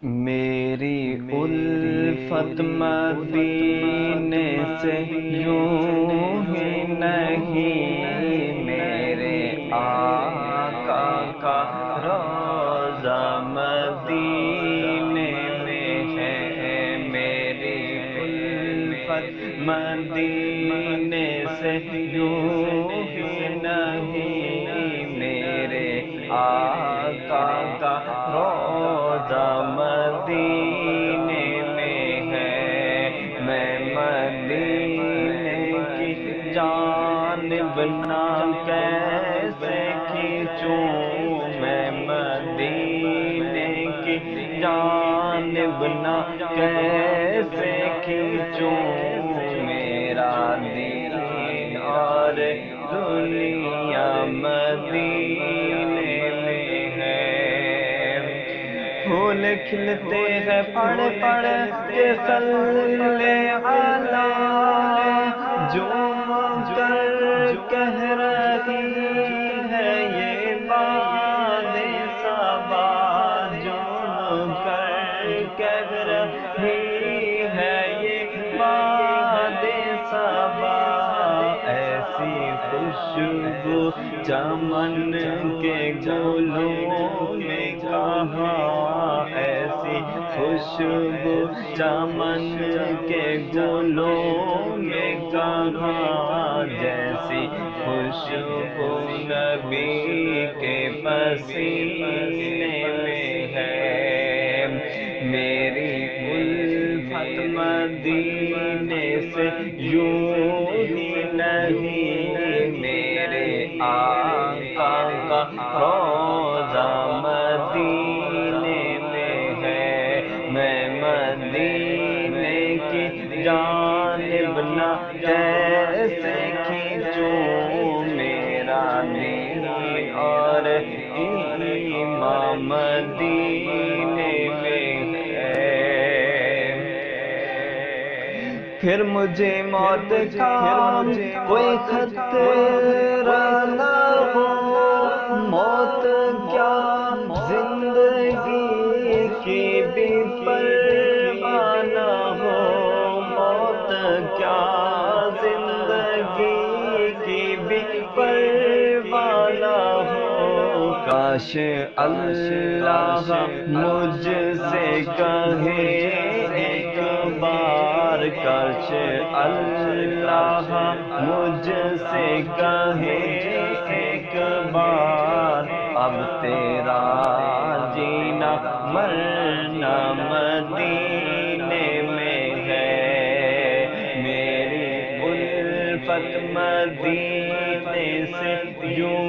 میری الفت مدینے سے یوں ہی نہیں، میرے آقا کا روضہ مدینے میں ہے۔ میری الفت مدینے سے یوں ہی نہیں، میرے آقا کا روضہ مدینے میں ہے۔ میں مدینے کی جانب نہ کیسے کھینچوں، میں مدینے کی جانب نہ کیسے کھینچوں، میرا دل اور دنیا مدینے میں ہے۔ پھول کھلتے ہیں پڑھ پڑھ کے صلی علی، جھوم کر کہہ رہی ہے یہ باد صبا، جھوم کر کہہ رہی ہے یہ باد صبا۔ ایسی خوشبو چمن کے گلوں میں کہاں، ایسی خوشبو چمن کے گلوں میں کہاں، جیسی خوشبو نبی کے پسینے میں ہے۔ میری الفت مدینے سے یوں ہی نہیں، میرے آقا کا روضہ مدینے میں ہے۔ میں مدینے کی جانب نہ کیسے کھینچوں، میرا دل اور ایمان مدینے میں ہے۔ پھر مجھے موت کا کوئی خطرہ نہ ہو، موت کیا زندگی کی بھی پرواہ نہ ہو، موت کیا زندگی کی بھی پرواہ نہ ہو۔ کاش اللہ مجھ سے کہے ایک بار، کاش اللہ مجھ سے کہے ایک بار، اب تیرا جینا مرنا مدینے میں ہے۔ میری الفت مدینے سے یوں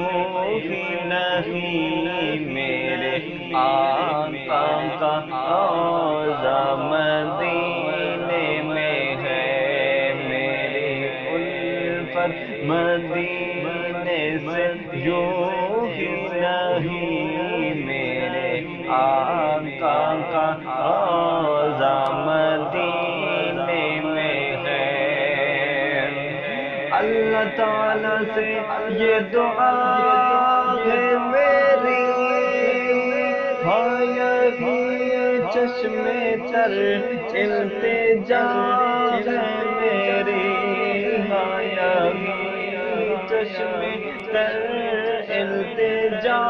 ہی نہیں، میرے آقا کا روضہ مدینے میں ہے۔ میری الفت مدینے سے یوں ہی نہیں، میرے آقا کا روضہ مدینے میں ہے۔ اللہ تعالیٰ سے یہ دعا ہے میری، ہاں یہی چشم تر التجا ہے میری، ہاں یہی چشم تر التجا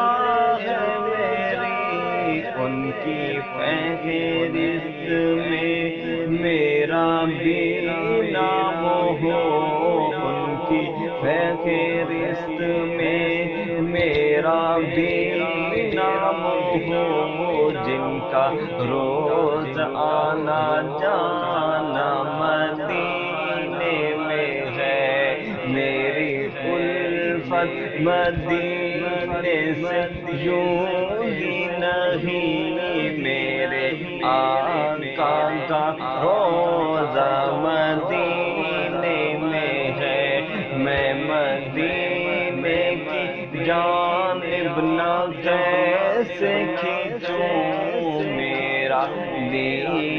ہے میری۔ ان کی فہرست میں میرا بھی نام ہو، ان کی فہرست میں میرا بھی نام ہو، جن کا روز آنا جانا مدینے میں ہے۔ میری الفت مدینے سے یوں ہی نہیں، میرے آقا کا روضہ مدینے میں ہے۔ میں مدینے کی جانب نہ کیسے کھینچوں، میرا دل